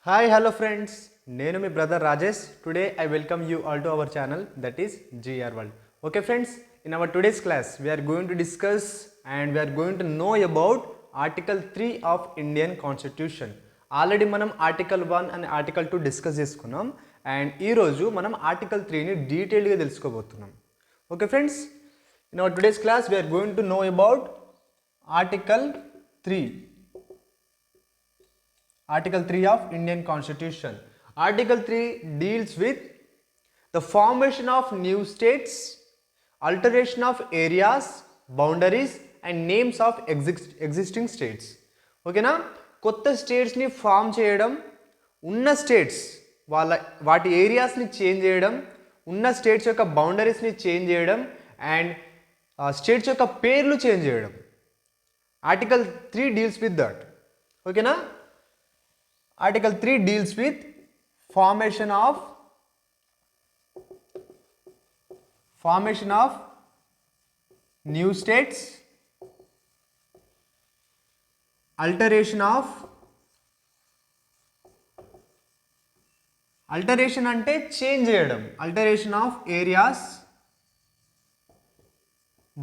Hi, hello friends. నేను మీ brother Rajesh. Today I welcome you all to our channel, that is GR World. Okay friends, in our today's class we are going to discuss and we are going to know about Article 3 of Indian Constitution. Already మనం article 1 and article 2 discuss చేసుకున్నాం and ఈరోజు మనం article 3ని డీటెయిల్గా తెలుసుకోబోతున్నాం. Okay friends, in our today's class we are going to know about article 3. Article 3 of Indian Constitution. Article 3 deals with the formation of new states, alteration of areas, boundaries and names of existing states. ఓకేనా, కొత్త స్టేట్స్ని form చేయడం, ఉన్న states వాటి ఏరియాస్ని change చేయడం, ఉన్న states యొక్క బౌండరీస్ని change చేయడం and states యొక్క పేర్లు చేంజ్ చేయడం. Article 3 deals with that. ఓకేనా, Article 3 deals with formation of new states, alteration అంటే చేంజ్ చేయడం, alteration of areas,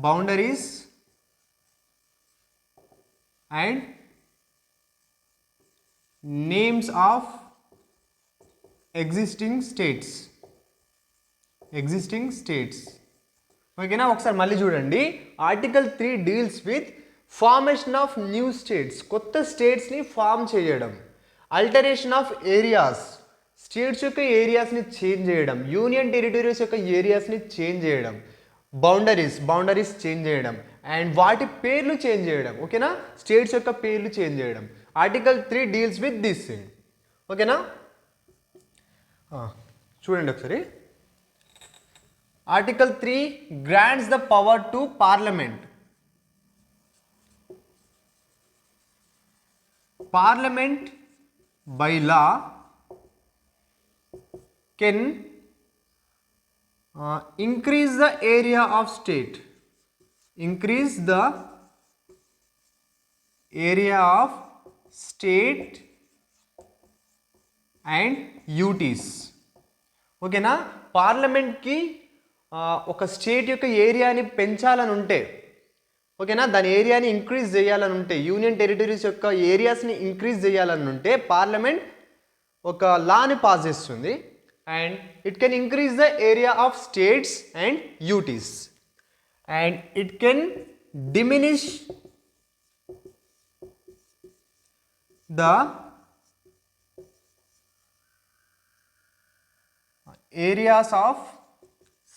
boundaries and names of existing states. ఓకేనా, ఒకసారి మళ్ళీ చూడండి. Article 3 deals with formation of new states, కొత్త స్టేట్స్ని ఫామ్ చేయడం. అల్టరేషన్ ఆఫ్ ఏరియాస్, స్టేట్స్ యొక్క ఏరియాస్ని చేంజ్ చేయడం. యూనియన్ టెరిటరీస్ యొక్క ఏరియాస్ని చేంజ్ చేయడం. బౌండరీస్ చేంజ్ చేయడం అండ్ వాటి పేర్లు చేంజ్ చేయడం. ఓకేనా, స్టేట్స్ యొక్క పేర్లు చేంజ్ చేయడం. Article 3 deals with this thing. ఓకేనా, చూడండి ఒకసారి. Article 3 grants the power to parliament. Parliament by law can increase the area of state, increase the area of state and UTs. ఓకేనా, పార్లమెంట్కి ఒక స్టేట్ యొక్క ఏరియాని పెంచాలని ఉంటే, ఓకేనా, దాని ఏరియాని ఇంక్రీజ్ చేయాలని ఉంటే, యూనియన్ టెరిటరీస్ యొక్క ఏరియాస్ని ఇంక్రీజ్ చేయాలని ఉంటే పార్లమెంట్ ఒక లాని పాస్ చేస్తుంది. And it can increase the area of states and UTs and it can diminish the areas of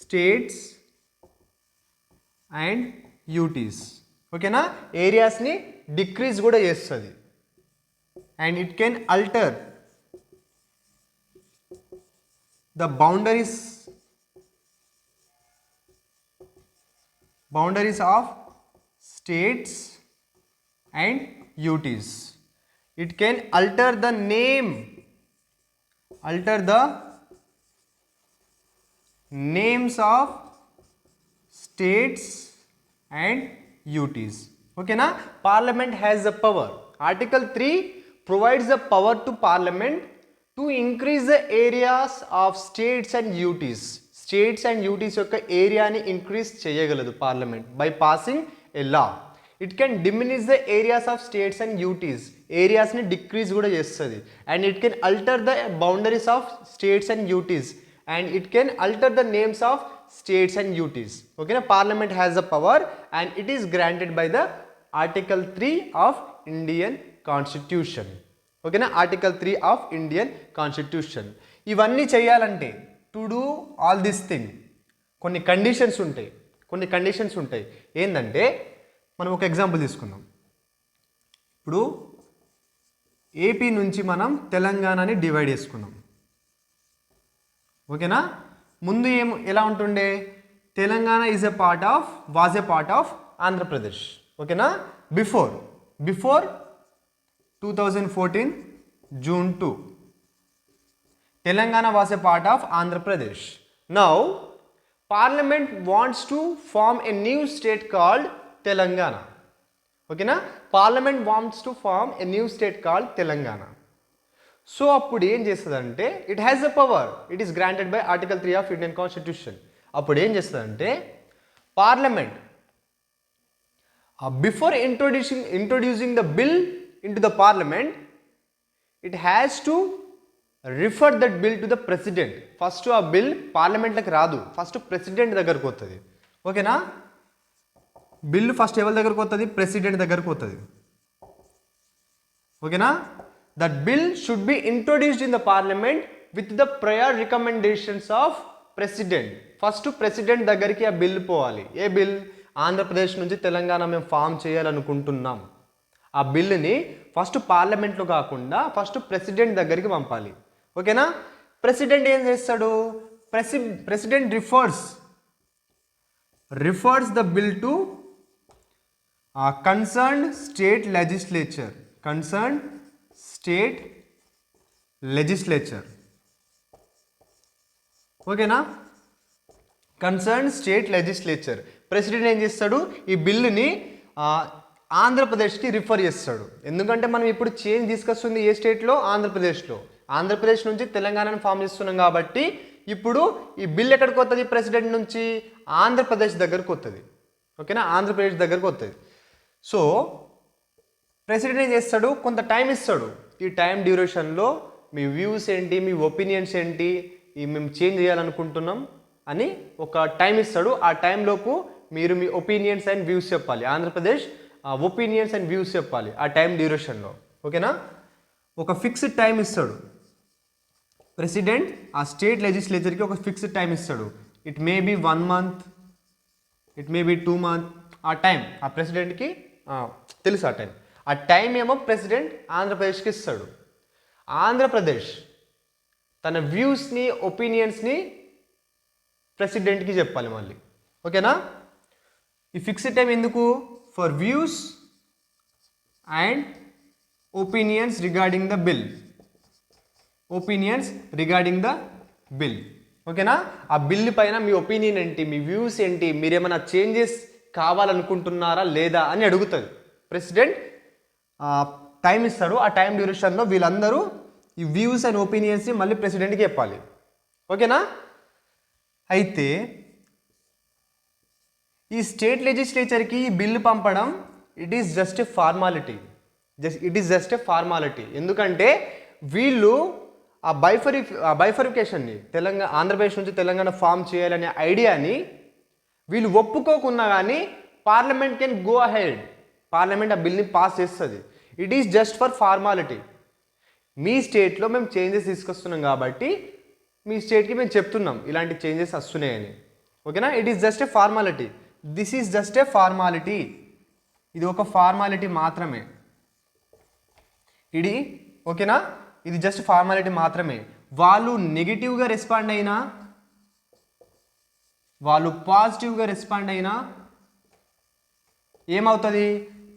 states and UTs. ఓకేనా, ఏరియాస్ని డిక్రీజ్ కూడా చేస్తుంది and it can alter the boundaries of states and UTs. It can alter the names of states and UTs. Okay na, Parliament has the power. Article 3 provides the power to Parliament to increase the areas of states and UTs. States and UTs యొక్క ఏరియాని increase చేయగలదు parliament by passing a law. It can diminish the areas of states and UTs, ఏరియాస్ని decrease కూడా చేస్తుంది. And it can alter the boundaries of states and UTs and it can alter the names of states and UTs. ఓకేనా, parliament has the power and it is granted by the article 3 of Indian constitution. ఓకేనా, article 3 of Indian constitution. ఇవన్నీ చేయాలంటే to do all this thing కొన్ని conditions ఉంటాయి. ఏంటంటే మనం ఒక example తీసుకుందాం. ఇప్పుడు ఏపీ నుంచి మనం తెలంగాణని డివైడ్ చేసుకున్నాం. ఓకేనా, ముందు ఎలా ఉంటుండే, Telangana was a part of Andhra Pradesh. ఓకేనా, before 2014 June 2 Telangana was a part of Andhra Pradesh. Now Parliament wants to form a new state called Telangana. Okay na, Parliament wants to form a new state called Telangana. So అప్పుడు ఏం చేస్తుందంటే it has the power, it is granted by article 3 of Indian constitution. అప్పుడు ఏం చేస్తుందంటే parliament before introducing the bill in to the parliament it has to refer that bill to the president. First ఆ bill పార్లమెంట్లోకి రాదు, first president దగ్గరకు వస్తుంది. ఓకేనా, bill first ఎవరి దగ్గరకు వస్తుంది? ప్రెసిడెంట్ దగ్గరకు వస్తుంది. ఓకేనా, that bill should be introduced in the parliament with the prior recommendations of president. First president దగ్గరికి ఆ బిల్ పోవాలి. ఏ బిల్? ఆంధ్రప్రదేశ్ నుంచి తెలంగాణ మేము ఫామ్ చేయాలనుకుంటున్నాం. ఆ బిల్లుని ఫస్ట్ పార్లమెంట్లో కాకుండా ఫస్ట్ ప్రెసిడెంట్ దగ్గరికి పంపాలి. ఓకేనా, ప్రెసిడెంట్ ఏం చేస్తాడు? President refers the bill to concerned state legislature. ఓకేనా, కన్సర్న్ స్టేట్ లెజిస్లేచర్. ప్రెసిడెంట్ ఏం చేస్తాడు? ఈ బిల్లుని ఆంధ్రప్రదేశ్కి రిఫర్ చేస్తాడు. ఎందుకంటే మనం ఇప్పుడు చేంజ్ తీసుకొస్తుంది ఏ స్టేట్లో? ఆంధ్రప్రదేశ్లో. ఆంధ్రప్రదేశ్ నుంచి తెలంగాణను ఫామ్ చేస్తున్నాం కాబట్టి ఇప్పుడు ఈ బిల్ ఎక్కడికి వస్తుంది? ప్రెసిడెంట్ నుంచి ఆంధ్రప్రదేశ్ దగ్గరకు వస్తుంది. ఓకేనా, ఆంధ్రప్రదేశ్ దగ్గరకు వస్తుంది. సో ప్రెసిడెంట్ ఏం చేస్తాడు? కొంత టైం ఇస్తాడు. ఈ టైం డ్యూరేషన్లో మీ వ్యూస్ ఏంటి, మీ ఒపీనియన్స్ ఏంటి, మేము చేంజ్ చేయాలనుకుంటున్నాం అని ఒక టైం ఇస్తాడు. ఆ టైంలోపు మీరు మీ ఒపీనియన్స్ అండ్ వ్యూస్ చెప్పాలి. ఆంధ్రప్రదేశ్ ఒపీనియన్స్ అండ్ వ్యూస్ చెప్పాలి ఆ టైం డ్యూరేషన్లో. ఓకేనా, ఒక ఫిక్స్డ్ టైం ఇస్తాడు ప్రెసిడెంట్. ఆ స్టేట్ లెజిస్లేచర్కి ఒక ఫిక్స్డ్ టైం ఇస్తాడు. It may be 1 month, it may be 2 months. ఆ టైం ఆ ప్రెసిడెంట్కి తెలుసు. ఆ టైం ఏమో ప్రెసిడెంట్ ఆంధ్రప్రదేశ్కి ఇస్తాడు. ఆంధ్రప్రదేశ్ తన వ్యూస్ని, ఒపీనియన్స్ని ప్రెసిడెంట్కి చెప్పాలి మళ్ళీ. ఓకేనా, ఈ ఫిక్స్డ్ టైం ఎందుకు? For views and opinions regarding the bill. ఓకేనా, ఆ బిల్ పైన మీ ఒపీనియన్ ఏంటి, మీ వ్యూస్ ఏంటి, మీరేమైనా చేంజెస్ కావాలనుకుంటున్నారా లేదా అని అడుగుతుంది ప్రెసిడెంట్. టైం ఇస్తాడు. ఆ టైం డ్యూరేషన్లో వీళ్ళందరూ ఈ వ్యూస్ అండ్ ఒపీనియన్స్ని మళ్ళీ ప్రెసిడెంట్కి చెప్పాలి. ఓకేనా, అయితే ఈ స్టేట్ లెజిస్లేచర్కి ఈ బిల్లు పంపడం it is just a formality. ఎందుకంటే వీళ్ళు ఆ బైఫరికేషన్ని ఆంధ్రప్రదేశ్ నుంచి తెలంగాణ ఫామ్ చేయాలనే ఐడియాని వీళ్ళు ఒప్పుకోకున్నా కానీ parliament can go ahead. Parliament ఆ బిల్ని పాస్ చేస్తుంది. It is just for formality. మీ స్టేట్లో మేము చేంజెస్ తీసుకొస్తున్నాం కాబట్టి మీ స్టేట్కి మేము చెప్తున్నాం ఇలాంటి చేంజెస్ వస్తున్నాయని. ఓకేనా, it is just a formality. This is just a formality. ఇది ఒక ఫార్మాలిటీ మాత్రమే. ఓకేనా, ఇది జస్ట్ ఫార్మాలిటీ మాత్రమే. వాళ్ళు నెగిటివ్గా రెస్పాండ్ అయినా, వాళ్ళు పాజిటివ్గా రెస్పాండ్ అయినా ఏమవుతుంది?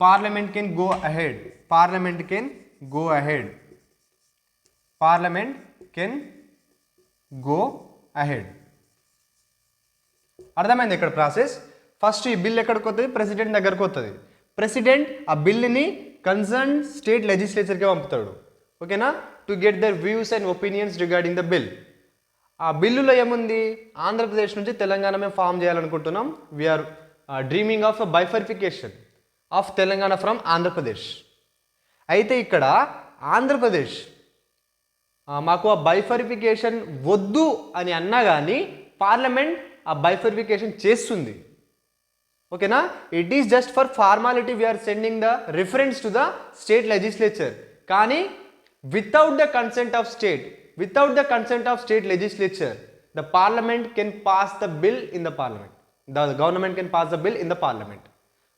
Parliament can go ahead. అర్థమైంది ఇక్కడ ప్రాసెస్? ఫస్ట్ ఈ బిల్ ఎక్కడికి వస్తుంది? ప్రెసిడెంట్ దగ్గరకు వస్తుంది. ప్రెసిడెంట్ ఆ బిల్ని కన్సర్న్ స్టేట్ లెజిస్లేచర్కి పంపుతాడు. ఓకేనా, to get there views and opinions regarding the bill. ఆ బిల్లులో ఏముంది? ఆంధ్రప్రదేశ్ నుంచి తెలంగాణ మేము ఫామ్ చేయాలనుకుంటున్నాం. We are dreaming of a బైఫర్ఫికేషన్ of Telangana from Andhra Pradesh. అయితే ఇక్కడ ఆంధ్రప్రదేశ్ మాకు ఆ బైఫర్ఫికేషన్ వద్దు అని అన్నా కానీ పార్లమెంట్ ఆ బైఫర్ఫికేషన్ చేస్తుంది. ఓకేనా, it is just for formality. We are sending the reference to the state legislature. కానీ without the consent of state legislature, the parliament can pass the bill in the parliament. The government can pass the bill in the parliament.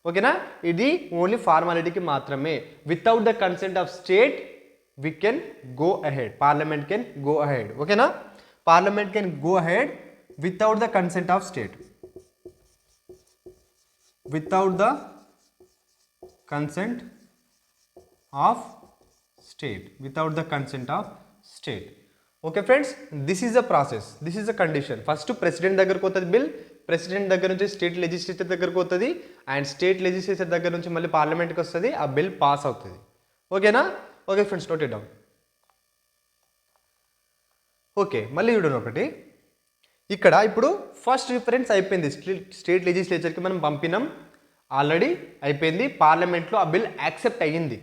Okay na, idi only formality ki maatrame. Without the consent of state we can go ahead, parliament can go ahead. Okay na, parliament can go ahead without the consent of state, without the consent of state. Okay friends, this is the process, this is the condition. First president దగ్గరకు వస్తుంది bill, president దగ్గర నుంచి state legislature దగ్గరకు వస్తుంది, and state legislature దగ్గర నుంచి మళ్ళీ పార్లమెంట్కి వస్తుంది. ఆ బిల్ పాస్ అవుతుంది. ఓకేనా? Okay friends, note it down. Okay, మళ్ళీ చూడండి ఒకటి. ఇక్కడ ఇప్పుడు ఫస్ట్ రిఫరెన్స్ అయిపోయింది, స్టేట్ లెజిస్లేచర్కి మనం పంపినాం, ఆల్రెడీ అయిపోయింది, పార్లమెంట్లో ఆ బిల్ యాక్సెప్ట్ అయ్యింది.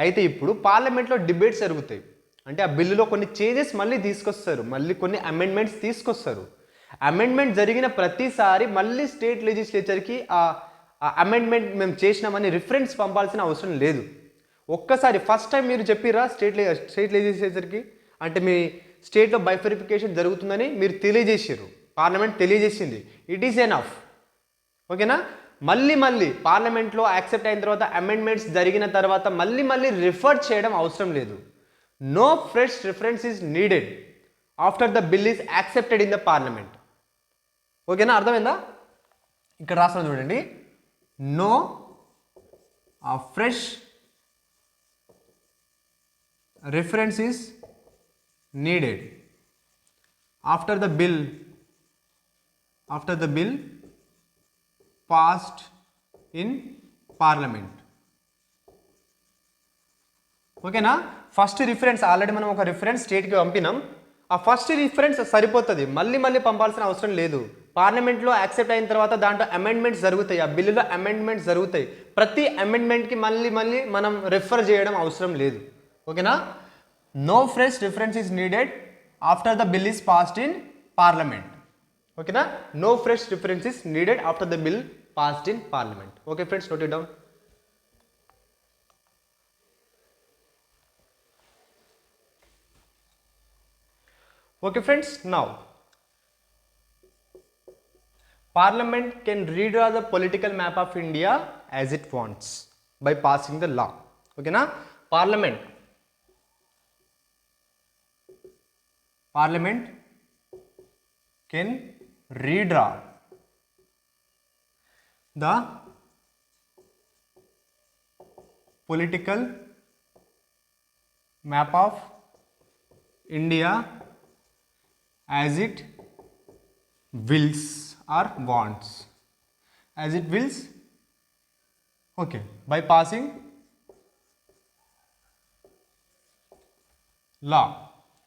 అయితే ఇప్పుడు పార్లమెంట్లో డిబేట్స్ జరుగుతాయి, అంటే ఆ బిల్లులో కొన్ని చేంజెస్ మళ్ళీ తీసుకొస్తారు, మళ్ళీ కొన్ని అమెండ్మెంట్స్ తీసుకొస్తారు. అమెండ్మెంట్ జరిగిన ప్రతిసారి మళ్ళీ స్టేట్ లెజిస్లేచర్కి ఆ అమెండ్మెంట్ మేము చేసినామని రిఫరెన్స్ పంపాల్సిన అవసరం లేదు. ఒక్కసారి ఫస్ట్ టైం మీరు చెప్పిరా స్టేట్ లెజిస్లేచర్కి, అంటే మీ స్టేట్లో బైఫరిఫికేషన్ జరుగుతుందని మీరు తెలియజేసారు, పార్లమెంట్ తెలియజేసింది, ఇట్ ఈస్ ఎనఫ్. ఓకేనా? మళ్ళీ పార్లమెంట్లో యాక్సెప్ట్ అయిన తర్వాత అమెండ్మెంట్స్ జరిగిన తర్వాత మళ్ళీ రిఫర్ చేయడం అవసరం లేదు. No fresh reference is needed after the bill is accepted in the parliament. ఓకేనా? అర్థమైందా? ఇక్కడ రాసిన చూడండి, no fresh reference is needed after the bill passed in parliament. ఓకేనా? ఫస్ట్ రిఫరెన్స్ ఆల్రెడీ మనం ఒక రిఫరెన్స్ స్టేట్కి పంపినాం, ఆ ఫస్ట్ రిఫరెన్స్ సరిపోతుంది, మళ్ళీ పంపాల్సిన అవసరం లేదు. పార్లమెంట్లో యాక్సెప్ట్ అయిన తర్వాత దాంట్లో అమెండ్మెంట్స్ జరుగుతాయి, ఆ బిల్లులో అమెండ్మెంట్స్ జరుగుతాయి, ప్రతి అమెండ్మెంట్కి మళ్ళీ మనం రెఫర్ చేయడం అవసరం లేదు. ఓకేనా? No fresh reference is needed after the bill is passed in parliament. ఓకేనా? No fresh reference is needed after the bill passed in parliament. Okay friends, note it down. Okay friends, now Parliament can redraw the political map of India as it wants by passing the law. Okay na? Parliament can redraw the political map of India as it wills or wants, as it wills. Okay, by passing law.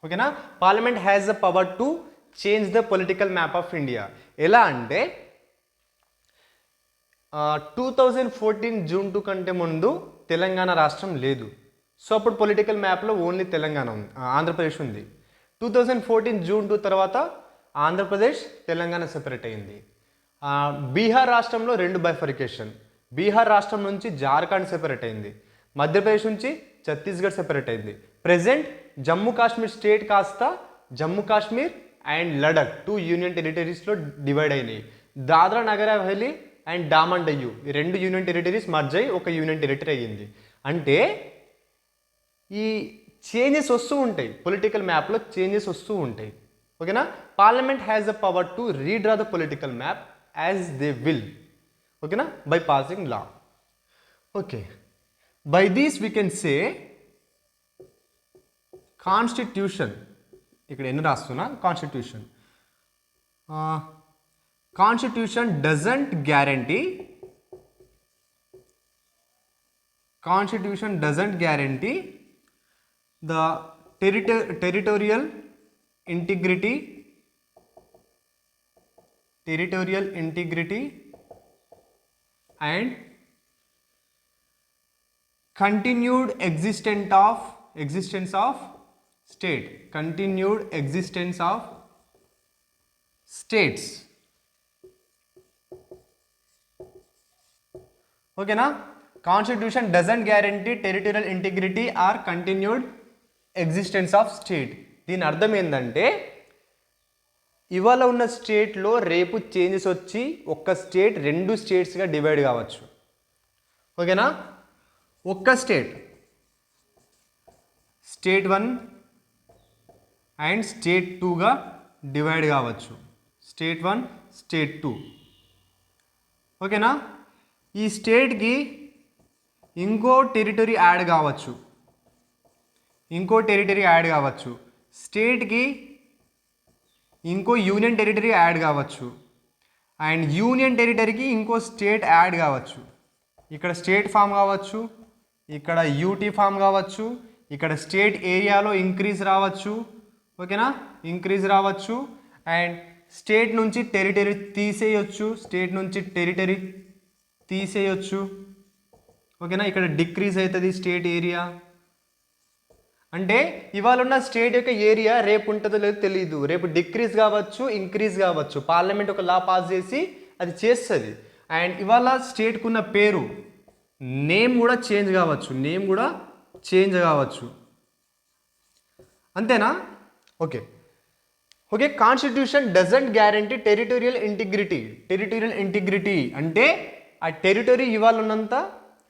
Okay na? Parliament has the power to change the political map of India. ఎలా అంటే 2014 June 2 కంటే ముందు తెలంగాణ రాష్ట్రం లేదు, so అప్పుడు political మ్యాప్లో only Telangana ఉంది, ఆంధ్రప్రదేశ్ ఉంది. 2014 జూన్ 2 తర్వాత ఆంధ్రప్రదేశ్ తెలంగాణ సెపరేట్ అయింది. బీహార్ రాష్ట్రంలో 2 బైఫరికేషన్, బీహార్ రాష్ట్రం నుంచి జార్ఖండ్ సెపరేట్ అయింది, మధ్యప్రదేశ్ నుంచి ఛత్తీస్గఢ్ సెపరేట్ అయింది. ప్రెజెంట్ జమ్మూ కాశ్మీర్ స్టేట్ కాస్త Jammu Kashmir and Ladakh 2 union టెరిటరీస్లో divide అయినాయి. దాద్రా నగర్ హవేలీ అండ్ డామన్ డయ్యూ ఈ 2 యూనియన్ టెరిటరీస్ మర్జ్ అయ్యి ఒక యూనియన్ టెరిటరీ అయ్యింది. అంటే ఈ చేంజెస్ వస్తూ ఉంటాయి, పొలిటికల్ మ్యాప్లో చేంజెస్ వస్తూ ఉంటాయి. ఓకేనా? Parliament has the power to redraw the political map as they will. ఓకేనా? By passing law. Okay, by these we can say constitution. ఇక్కడ ఎన్ని రాస్తున్నా? Constitution. Constitution doesn't guarantee the territorial integrity and continued existence of states. Okay na? Constitution doesn't guarantee territorial integrity or continued existence of state. దీని అర్థం ఏంటంటే ఇవాళ ఉన్న స్టేట్లో రేపు చేంజెస్ వచ్చి ఒక్క స్టేట్ 2 స్టేట్స్గా డివైడ్ కావచ్చు. ఓకేనా? ఒక్క స్టేట్ 1 అండ్ స్టేట్ 2గా డివైడ్ కావచ్చు, స్టేట్ 1 స్టేట్ 2. ఓకేనా? ఈ స్టేట్కి ఇంకో టెరిటరీ యాడ్ కావచ్చు, స్టేట్కి ఇంకో యూనియన్ టెరిటరీ యాడ్ కావచ్చు, అండ్ యూనియన్ టెరిటరీకి ఇంకో స్టేట్ యాడ్ కావచ్చు. ఇక్కడ స్టేట్ ఫామ్ కావచ్చు, ఇక్కడ యూటీ ఫామ్ కావచ్చు, ఇక్కడ స్టేట్ ఏరియాలో ఇంక్రీజ్ రావచ్చు. ఓకేనా, ఇంక్రీజ్ రావచ్చు. అండ్ స్టేట్ నుంచి టెరిటరీ తీసేయొచ్చు, స్టేట్ నుంచి టెరిటరీ తీసేయొచ్చు. ఓకేనా, ఇక్కడ డిక్రీజ్ అవుతుంది స్టేట్ ఏరియా. అంటే ఇవాళ ఉన్న స్టేట్ యొక్క ఏరియా రేపు ఉంటుందో లేదో తెలియదు, రేపు డిక్రీజ్ కావచ్చు, ఇంక్రీజ్ కావచ్చు. పార్లమెంట్ ఒక లా పాస్ చేసి అది చేస్తుంది. అండ్ ఇవాళ స్టేట్కు ఉన్న పేరు నేమ్ కూడా చేంజ్ కావచ్చు, నేమ్ కూడా చేంజ్ కావచ్చు. అంతేనా? Okay okay. Constitution doesn't guarantee territorial integrity. Territorial integrity అంటే ఆ టెరిటరీ ఇవాళ ఉన్నంత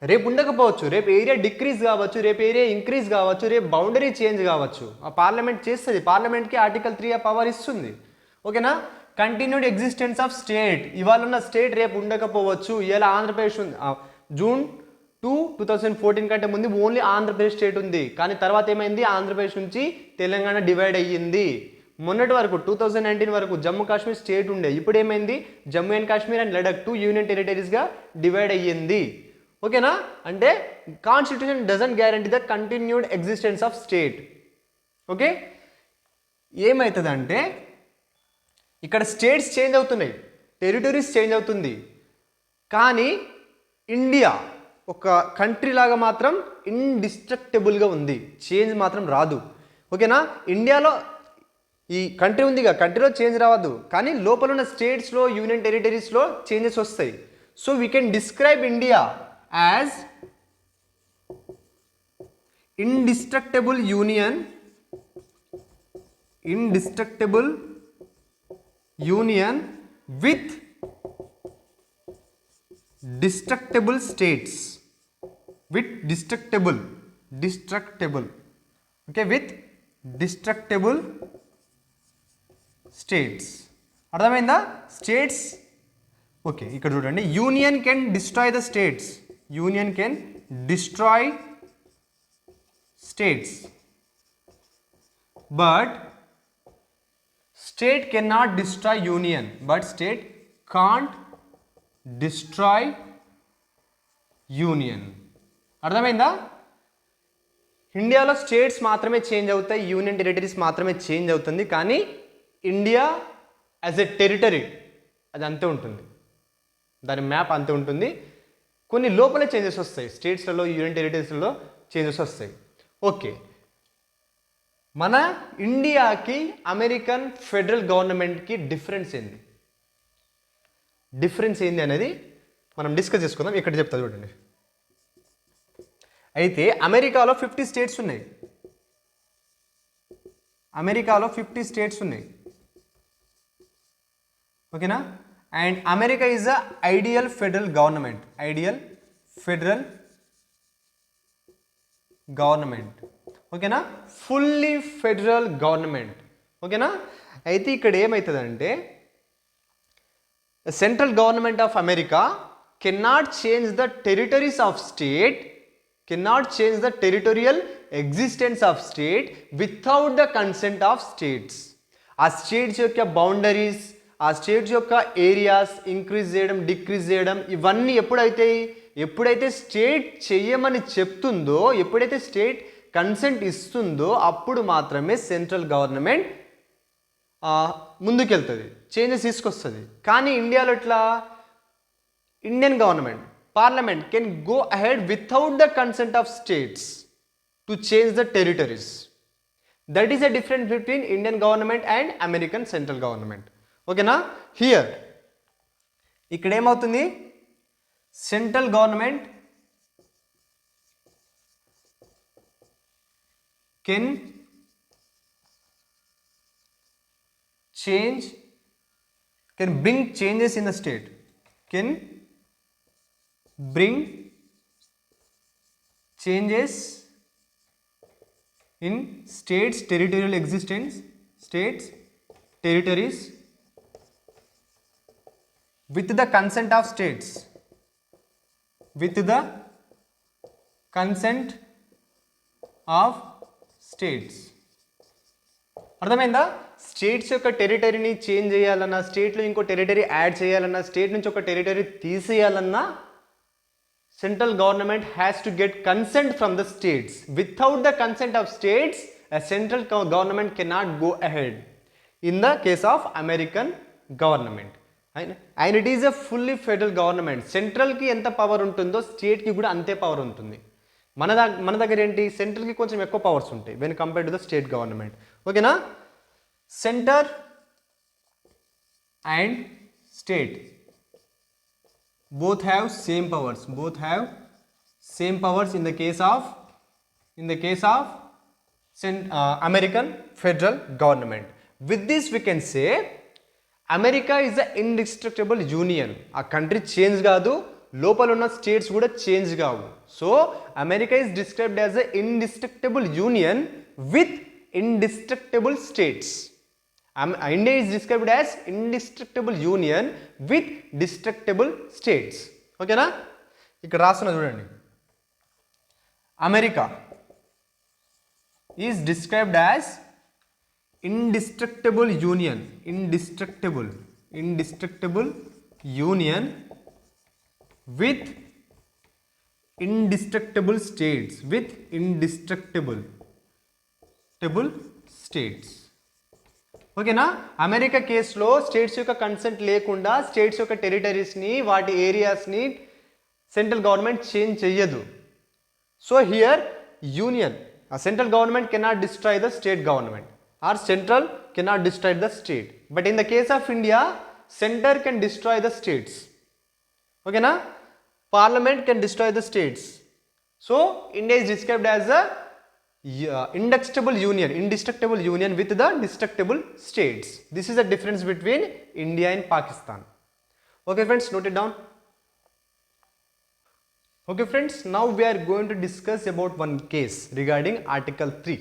రేపు ఉండకపోవచ్చు, రేపు ఏరియా డిక్రీజ్ కావచ్చు, రేపు ఏరియా ఇంక్రీజ్ కావచ్చు, రేపు బౌండరీ చేంజ్ కావచ్చు. ఆ పార్లమెంట్ చేస్తుంది, పార్లమెంట్కి ఆర్టికల్ 3 ఆ పవర్ ఇస్తుంది. ఓకేనా. Continued existence of state. ఇవాళ ఉన్న స్టేట్ రేపు ఉండకపోవచ్చు. ఇలా ఆంధ్రప్రదేశ్ ఉంది, జూన్ 2, 2014 కంటే ముందు ఓన్లీ ఆంధ్రప్రదేశ్ స్టేట్ ఉంది. కానీ తర్వాత ఏమైంది, ఆంధ్రప్రదేశ్ నుంచి తెలంగాణ డివైడ్ అయ్యింది. మొన్నటి వరకు 2019 వరకు జమ్మూ కాశ్మీర్ స్టేట్ ఉండే. ఇప్పుడు ఏమైంది, Jammu and Kashmir and Ladakh 2 union టెరిటరీస్గా డివైడ్ అయ్యింది. ఓకేనా. అంటే constitution doesn't guarantee the continued existence of state. Okay. ఏమవుతుందంటే ఇక్కడ స్టేట్స్ చేంజ్ అవుతున్నాయి, టెరిటరీస్ చేంజ్ అవుతుంది, కానీ ఇండియా ఒక కంట్రీ లాగా మాత్రం ఇండిస్ట్రక్టబుల్గా ఉంది, చేంజ్ మాత్రం రాదు. ఓకేనా. ఇండియాలో ఈ కంట్రీ ఉందిగా, కంట్రీలో చేంజ్ రావద్దు, కానీ లోపల ఉన్న స్టేట్స్లో యూనియన్ టెరిటరీస్లో చేంజెస్ వస్తాయి. So we can describe India as indestructible union, indestructible union with destructible states, with destructible, okay, with destructible states. అర్థమైందా? States okay. ఇక్కడ చూడండి, union can destroy the states, union can destroy states, but state can not destroy union, but state can't destroy union. అర్థమైందా? ఇండియాలో states మాత్రమే change అవుతాయి, union territories మాత్రమే change అవుతుంది, కానీ ఇండియా యాజ్ ఎ టెరిటరీ అది అంతే ఉంటుంది, దాని మ్యాప్ అంతే ఉంటుంది. కొన్ని లోపలే చేంజెస్ వస్తాయి, స్టేట్స్లలో యూనియన్ టెరిటరీస్లలో చేంజెస్ వస్తాయి. ఓకే. మన ఇండియాకి అమెరికన్ ఫెడరల్ గవర్నమెంట్కి డిఫరెన్స్ ఏంది అనేది మనం డిస్కస్ చేసుకుందాం. ఇక్కడ చెప్తా చూడండి. అయితే అమెరికాలో 50 స్టేట్స్ ఉన్నాయి, అమెరికాలో 50 స్టేట్స్ ఉన్నాయి. ఓకేనా. And America is a ideal federal government, ideal federal government. ఓకేనా, ఫుల్లీ ఫెడరల్ గవర్నమెంట్. ఓకేనా. అయితే ఇక్కడ ఏమవుతుందంటే central government of America cannot change the territories of state, cannot change the territorial existence of state without the consent of states. ఆ states యొక్క boundaries, ఆ states యొక్క areas increase చేయడం, డిక్రీజ్ చేయడం, ఇవన్నీ ఎప్పుడైతే స్టేట్ చెయ్యమని చెప్తుందో, ఎప్పుడైతే స్టేట్ కన్సెంట్ ఇస్తుందో అప్పుడు మాత్రమే సెంట్రల్ గవర్నమెంట్ ముందుకెళ్తుంది, చేంజెస్ తీసుకొస్తుంది. కానీ ఇండియాలో ఇట్లా Indian government parliament can go ahead without the consent of states to change the territories. That is the difference between Indian government and American central government. ఓకేనా. Here ఇక్కడ ఏమవుతుంది, central government can bring changes in the state, can bring changes in states territorial existence, states territories with the consent of states, with the consent of states. అర్థమైందా? States యొక్క టెరిటరీని change చేయాలన్నా, స్టేట్లో ఇంకో territory add చేయాలన్నా, state నుంచి ఒక territory తీసేయాలన్నా central government has to get consent from the states. Without the consent of states a central government cannot go ahead in the case of American government. And it is a fully federal government. సెంట్రల్కి ఎంత power ఉంటుందో స్టేట్కి కూడా అంతే power ఉంటుంది. మన దగ్గర ఏంటి, సెంట్రల్కి కొంచెం ఎక్కువ పవర్స్ ఉంటాయి when compare to the state government. ఓకేనా, centre and state both have same powers, in the case of American federal government. With this we can say America is an indestructible union. A country change కాదు, లోపల ఉన్న states కూడా change కావు. So America is described as an indestructible union with indestructible states. India is described as indestructible union with destructible states. ఓకేనా, ఇక్కడ రాస్తున్నా చూడండి. America is described as indestructible union with indestructible states. ఓకేనా, America కేసులో states యొక్క consent లేకుండా states యొక్క టెరిటరీస్ని, వాటి ఏరియాస్ని సెంట్రల్ గవర్నమెంట్ చేంజ్ చెయ్యదు. So here union, central government cannot destroy the state government or central cannot destroy the state. But in the case of India centre can destroy the states. ఓకేనా, parliament can destroy the states. So India is described as a indestructible union with the destructible states. This is the difference between India and Pakistan. Okay friends, note it down. Okay friends, now we are going to discuss about one case regarding article 3.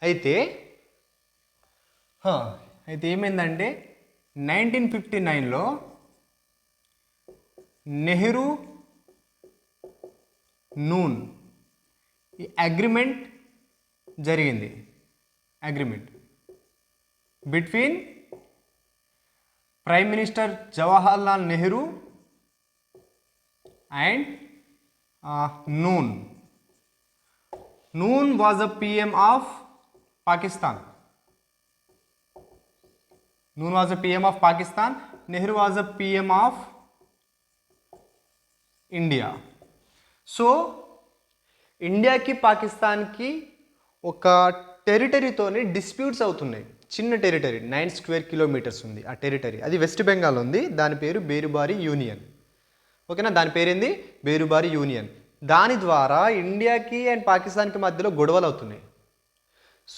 అయితే ఏమైందంటే 1959లో Nehru noon ఈ agreement జరిగింది. Agreement between prime minister Jawaharlal Nehru and noon was the PM of Pakistan. Noon was the PM of Pakistan. Nehru was the PM of India. So ఇండియాకి పాకిస్తాన్కి ఒక టెరిటరీతోని disputes అవుతున్నాయి. చిన్న territory 9 square kilometers ఉంది ఆ టెరిటరీ. అది వెస్ట్ బెంగాల్ ఉంది. దాని పేరు బేరుబారి యూనియన్. ఓకేనా, దాని పేరేంది బేరుబారి యూనియన్. దాని ద్వారా ఇండియాకి అండ్ పాకిస్తాన్కి మధ్యలో గొడవలు అవుతున్నాయి.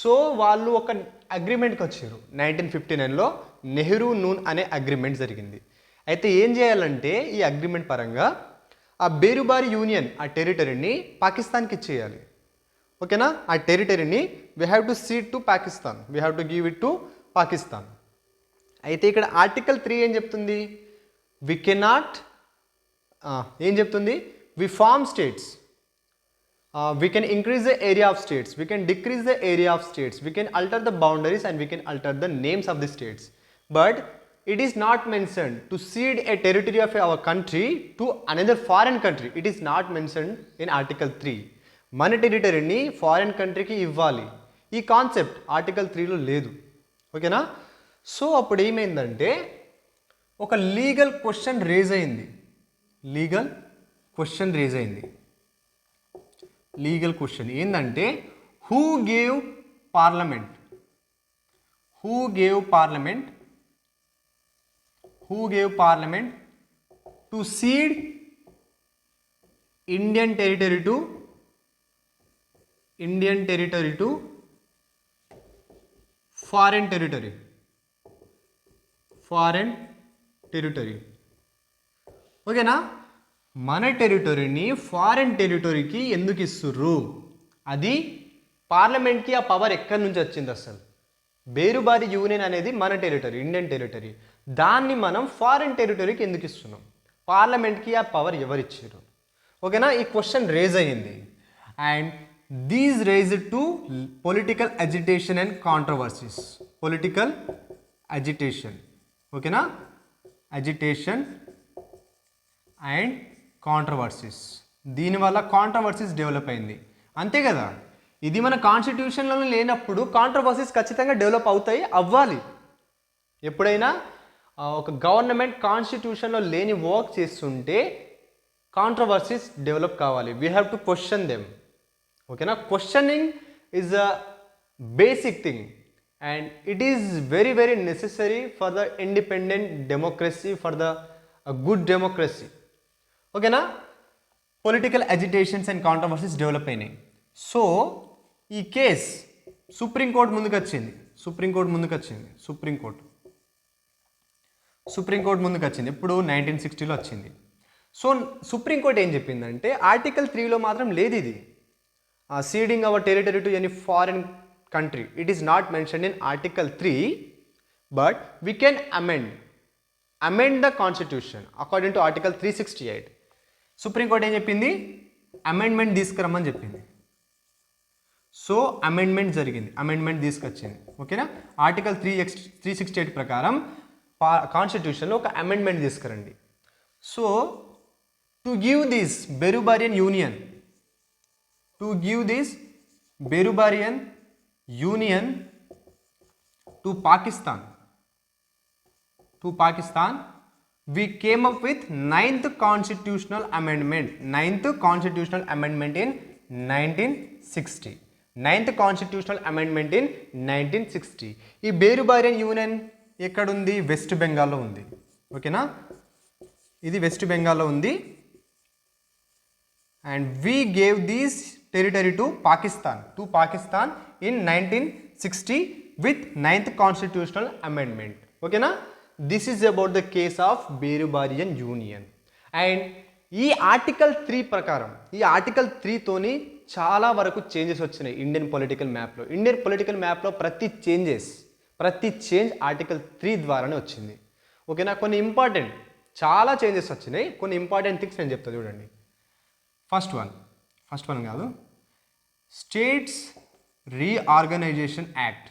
సో వాళ్ళు ఒక అగ్రిమెంట్కి వచ్చారు. 1959లో నెహ్రూ నూన్ అనే అగ్రిమెంట్ జరిగింది. అయితే ఏం చేయాలంటే ఈ అగ్రిమెంట్ పరంగా ఆ బేరుబారి యూనియన్ ఆ టెరిటరీని పాకిస్తాన్కి ఇచ్చేయాలి. ఓకేనా, ఆ టెరిటరీని we have to cede to Pakistan, we have to give it to Pakistan. అయితే ఇక్కడ ఆర్టికల్ 3 ఏం చెప్తుంది, వి కెనాట్ ఏం చెప్తుంది, we form states, we can increase the area of states, we can decrease the area of states, we can alter the boundaries and we can alter the names of the states, but it is not mentioned to cede a territory of our country to another foreign country. It is not mentioned in article 3. మన టెరిటరీని foreign కంట్రీకి ఇవ్వాలి, ఈ concept article 3లో లేదు. ఓకేనా, so అప్పుడు ఏమైందంటే ఒక లీగల్ క్వశ్చన్ రేజ్ అయింది. లీగల్ క్వశ్చన్ ఏంటంటే who gave parliament to seed Indian territory to foreign territory. ఓకేనా, మన టెరిటరీని ఫారెన్ టెరిటరీకి ఎందుకు ఇస్తుర్రు, అది పార్లమెంట్కి ఆ పవర్ ఎక్కడి నుంచి వచ్చింది అసలు. బేరుబారి యూనియన్ అనేది మన టెరిటరీ, ఇండియన్ టెరిటరీ, దాన్ని మనం ఫారెన్ టెరిటరీకి ఎందుకు ఇస్తున్నాం, పార్లమెంట్కి ఆ పవర్ ఎవరిచ్చారు. ఓకేనా, ఈ క్వశ్చన్ రేజ్ అయ్యింది. And these raised to political agitation and controversies. ఓకేనా, అజిటేషన్ అండ్ కాంట్రవర్సీస్, దీనివల్ల కాంట్రవర్సీస్ డెవలప్ అయింది. అంతే కదా, ఇది మన కాన్స్టిట్యూషన్లో లేనప్పుడు కాంట్రవర్సీస్ ఖచ్చితంగా డెవలప్ అవుతాయి, అవ్వాలి. ఎప్పుడైనా ఒక గవర్నమెంట్ కాన్స్టిట్యూషన్లో లేని వర్క్ చేస్తుంటే కాంట్రవర్సీస్ డెవలప్ కావాలి. We have to question them. ఓకేనా? Questioning is a basic thing and it is very very necessary for the independent democracy, for the good democracy. ఓకేనా? Political agitations and controversies develop అయినాయి. So ఈ case supreme court ముందుకు వచ్చింది. Supreme court ముందుకు వచ్చింది ఎప్పుడు? 1960లో వచ్చింది. సో సుప్రీంకోర్టు ఏం చెప్పిందంటే ఆర్టికల్ 3లో మాత్రం లేదు ఇది. Ceding our territory to any foreign country, it is not mentioned in article 3, but we can amend the constitution according to article 368. Supreme court ఏం చెప్పింది? అమెండ్మెంట్ తీసుకురమ్మని చెప్పింది. సో అమెండ్మెంట్ జరిగింది, అమెండ్మెంట్ తీసుకొచ్చింది. ఓకేనా? ఆర్టికల్ 368 ప్రకారం కాన్స్టిట్యూషన్లో ఒక అమెండ్మెంట్ తీసుకురండి. So to give this Berubari union to Pakistan, we came up with 9th constitutional amendment in 1960. 9th constitutional amendment in 1960. ఈ బెరుబారియన్ యూనియన్ ఎక్కడుంది? వెస్ట్ బెంగాల్లో ఉంది. ఓకేనా? ఇది వెస్ట్ బెంగాల్లో ఉంది. And we gave this territory to Pakistan in 1960 with 9th constitutional amendment. ఓకేనా? This is about the case of Berubari union. And ఈ ఆర్టికల్ 3 ప్రకారం, ఈ ఆర్టికల్ 3తోని చాలా వరకు చేంజెస్ వచ్చినాయి ఇండియన్ పొలిటికల్ మ్యాప్లో. ప్రతి చేంజ్ ఆర్టికల్ 3 ద్వారానే వచ్చింది. ఓకేనా? కొన్ని ఇంపార్టెంట్ చాలా చేంజెస్ వచ్చినాయి. కొన్ని ఇంపార్టెంట్ థింగ్స్ నేను చెప్తా చూడండి. ఫస్ట్ వన్ కాదు, states reorganisation act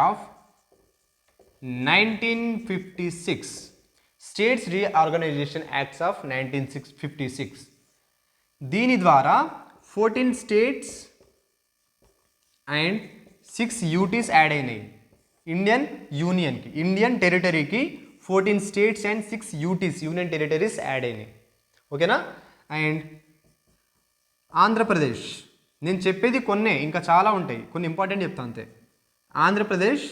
of 1956. States Reorganization Acts of 1956. దీని ద్వారా 14 స్టేట్స్ అండ్ 6 యూటీస్ యాడ్ అయినాయి ఇండియన్ టెరిటరీకి. 14 states and 6 union territories add అయినాయి. ఓకేనా? అండ్ ఆంధ్రప్రదేశ్, నేను చెప్పేది కొన్నే, ఇంకా చాలా ఉంటాయి, కొన్ని ఇంపార్టెంట్ చెప్తాను అంతే. Andhra Pradesh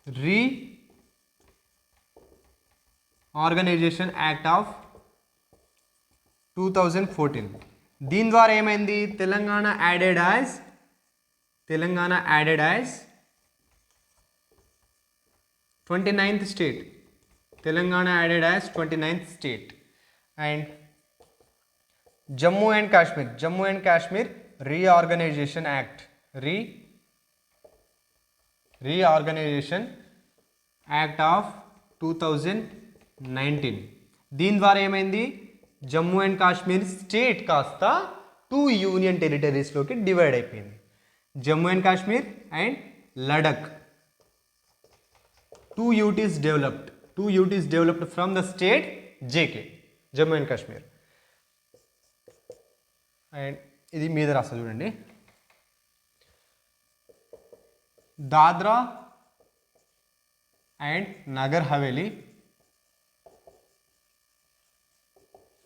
reorganisation act of 2014. దీని ద్వారా ఏమైంది? Telangana added as 29th state. Telangana added as 29th state. And Jammu and Kashmir reorganisation act of 2019. దీని ద్వారా ఏమైంది? జమ్మూ అండ్ కాశ్మీర్ స్టేట్ కాస్త 2 యూనియన్ టెరిటరీస్లోకి డివైడ్ అయిపోయింది. Jammu and Kashmir and Ladakh, 2 UTs developed from the state JK, Jammu and Kashmir. And ఇది మీద రాస్తా చూడండి. Dadra and Nagar Haveli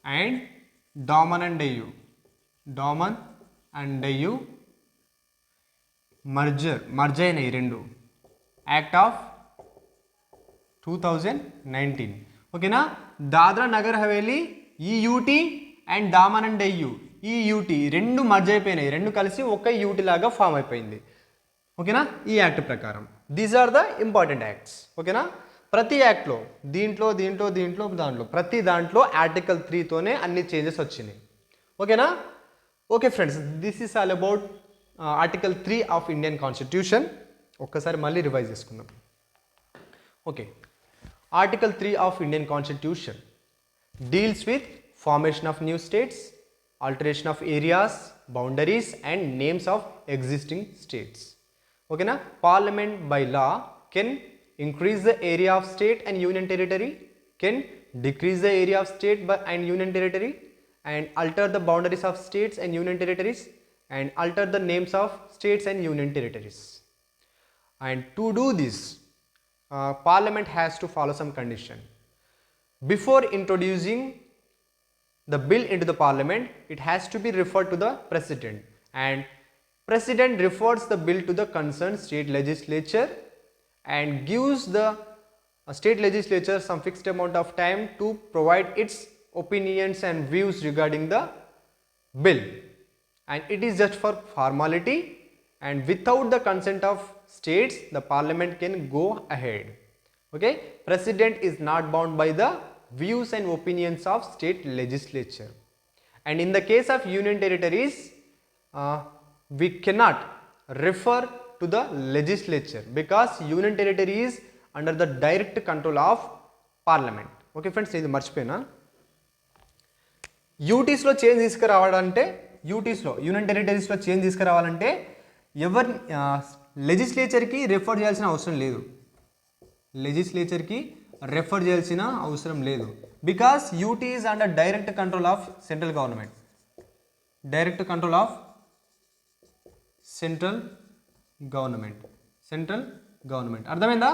and Daman and Diu merge అయినాయి రెండు. Act of 2019. ఓకేనా? Dadra Nagar Haveli a UT and Daman and Diu a UT రెండు మర్జ్ అయిపోయినాయి, రెండు కలిసి ఒక యూటీ లాగా ఫామ్ అయిపోయింది. ఓకేనా? ఈ యాక్ట్ ప్రకారం these are the important acts. ఓకేనా? ప్రతి యాక్ట్లో దీంట్లో ప్రతి దాంట్లో ఆర్టికల్ 3తోనే అన్ని చేంజెస్ వచ్చినాయి. ఓకేనా? Okay friends, this is all about article 3 of Indian constitution. ఒక్కసారి మళ్ళీ రివైజ్ చేసుకుందాం. Okay, article 3 of Indian constitution deals with formation of new states, alteration of areas, boundaries and names of existing states. Okay na? Parliament by law can increase the area of state and union territory, can decrease the area of state and union territory, and alter the boundaries of states and union territories, and alter the names of states and union territories. And to do this, Parliament has to follow some condition. Before introducing the bill into the Parliament, it has to be referred to the President, and President refers the bill to the concerned state legislature and gives the state legislature some fixed amount of time to provide its opinions and views regarding the bill, and it is just for formality, and without the consent of states the Parliament can go ahead. Okay, President is not bound by the views and opinions of state legislature. And in the case of union territories, we cannot refer to the legislature because union territory is under the direct control of Parliament. Okay friends, ఇది మర్చిపోయినా. యూటీస్లో change తీసుకురావాలంటే, యూటీస్లో union టెరిటరీస్లో change తీసుకురావాలంటే ఎవరి లెజిస్లేచర్కి refer చేయాల్సిన అవసరం లేదు. లెజిస్లేచర్కి refer చేయాల్సిన అవసరం లేదు because UT is under direct control of central government. Direct control of central government. అర్థమైందా?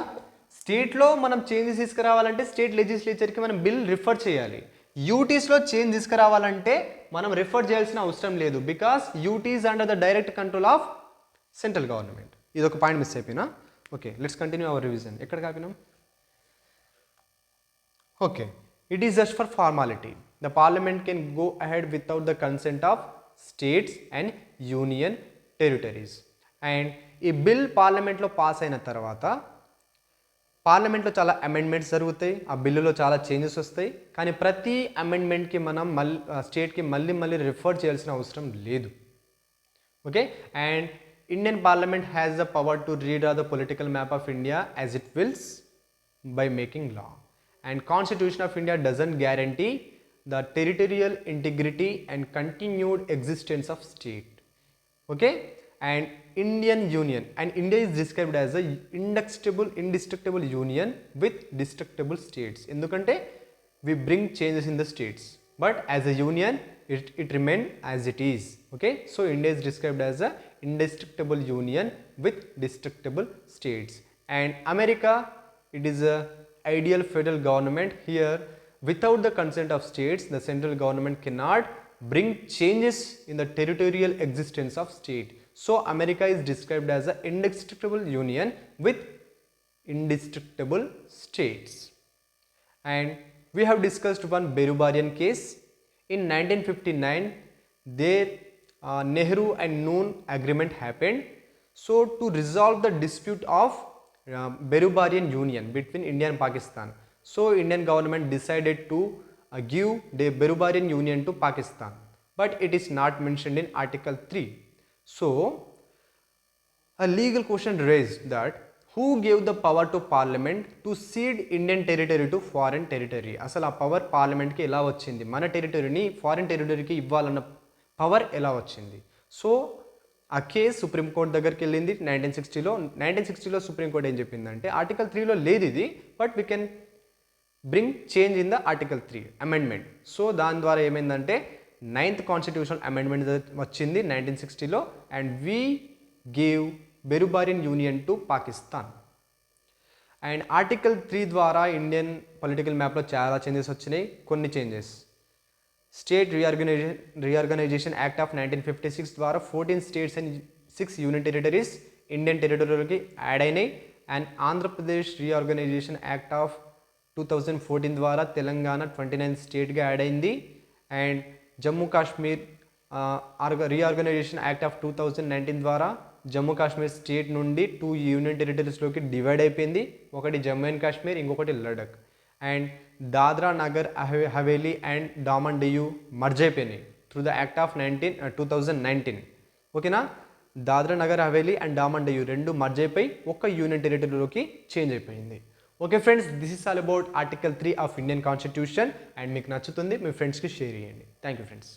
స్టేట్లో మనం చేంజెస్ తీసుకురావాలంటే స్టేట్ లెజిస్లేచర్కి మనం బిల్ రిఫర్ చేయాలి. యూటీస్లో చేంజ్ తీసుకురావాలంటే మనం రిఫర్ చేయాల్సిన అవసరం లేదు because UT is under the direct control of central government. ఇది ఒక పాయింట్ మిస్ అయిపోయినా. Okay, let's continue our revision. ఎక్కడ కాపినాం? Okay, it is just for formality. The Parliament can go ahead without the consent of states and union territories. And ఈ bill పార్లమెంట్లో pass అయిన తర్వాత పార్లమెంట్లో చాలా అమెండ్మెంట్స్ జరుగుతాయి, ఆ బిల్లులో చాలా చేంజెస్ వస్తాయి, కానీ ప్రతి అమెండ్మెంట్కి మనం స్టేట్కి మళ్ళీ రిఫర్ చేయాల్సిన అవసరం లేదు. Okay, and Indian parliament has the power to redraw the political map of India as it wills by making law. And Constitution of India doesn't guarantee the territorial integrity and continued existence of state. Okay, and Indian Union, and India is described as a indestructible union with destructible states. Endukante we bring changes in the states, but as a union it remain as it is. Okay, so India is described as a indestructible union with destructible states. And America, it is a ideal federal government. Here, without the consent of states, the central government cannot bring changes in the territorial existence of state. So America is described as an indestructible union with indestructible states. And we have discussed one Berubarian case. In 1959, there Nehru and Noon agreement happened. So to resolve the dispute of Berubarian Union between India and Pakistan, so Indian government decided to give the Berubarian Union to Pakistan, but it is not mentioned in Article 3. So a legal question raised that who gave the power to Parliament to cede Indian territory to foreign territory? అసలు ఆ power పార్లమెంట్కి ఎలా వచ్చింది? మన టెరిటరీని foreign టెరిటరీకి ఇవ్వాలన్న power ఎలా వచ్చింది? So ఆ కేసు సుప్రీంకోర్టు దగ్గరికి వెళ్ళింది 1960లో సుప్రీంకోర్టు ఏం చెప్పిందంటే ఆర్టికల్ 3లో లేదు ఇది, but we can bring change in the article 3 amendment. So దాని ద్వారా ఏమైందంటే 9th కాన్స్టిట్యూషనల్ అమెండ్మెంట్ వచ్చింది 1960లో, and we gave Berubari union to Pakistan. And article 3 ద్వారా ఇండియన్ పొలిటికల్ మ్యాప్లో చాలా చేంజెస్ వచ్చినాయి. కొన్ని changes, state reorganisation act of 1956 ద్వారా 14 states and 6 union territories Indian టెరిటరీలోకి యాడ్ అయినాయి. And Andhra Pradesh reorganisation act of 2014 ద్వారా తెలంగాణ 29 స్టేట్గా యాడ్ అయింది. And Jammu Kashmir reorganisation act of 2019 ద్వారా జమ్మూ కాశ్మీర్ స్టేట్ నుండి 2 యూనియన్ టెరిటరీస్లోకి డివైడ్ అయిపోయింది. ఒకటి జమ్మూ అండ్ కాశ్మీర్, ఇంకొకటి Ladakh. And Dadra Nagar Haveli and Daman Diu merge అయిపోయినాయి త్రూ ద యాక్ట్ ఆఫ్ 2019. ఓకేనా, దాద్రా నగర్ హవేలీ అండ్ డామన్ డియూ రెండు మర్జ్ అయిపోయి ఒక్క యూనియన్ టెరిటరీలోకి చేంజ్ అయిపోయింది. Okay friends, this is all about article 3 of Indian constitution. And మీకు నచ్చుతుంది మీ ఫ్రెండ్స్కి షేర్ చేయండి. Thank you friends.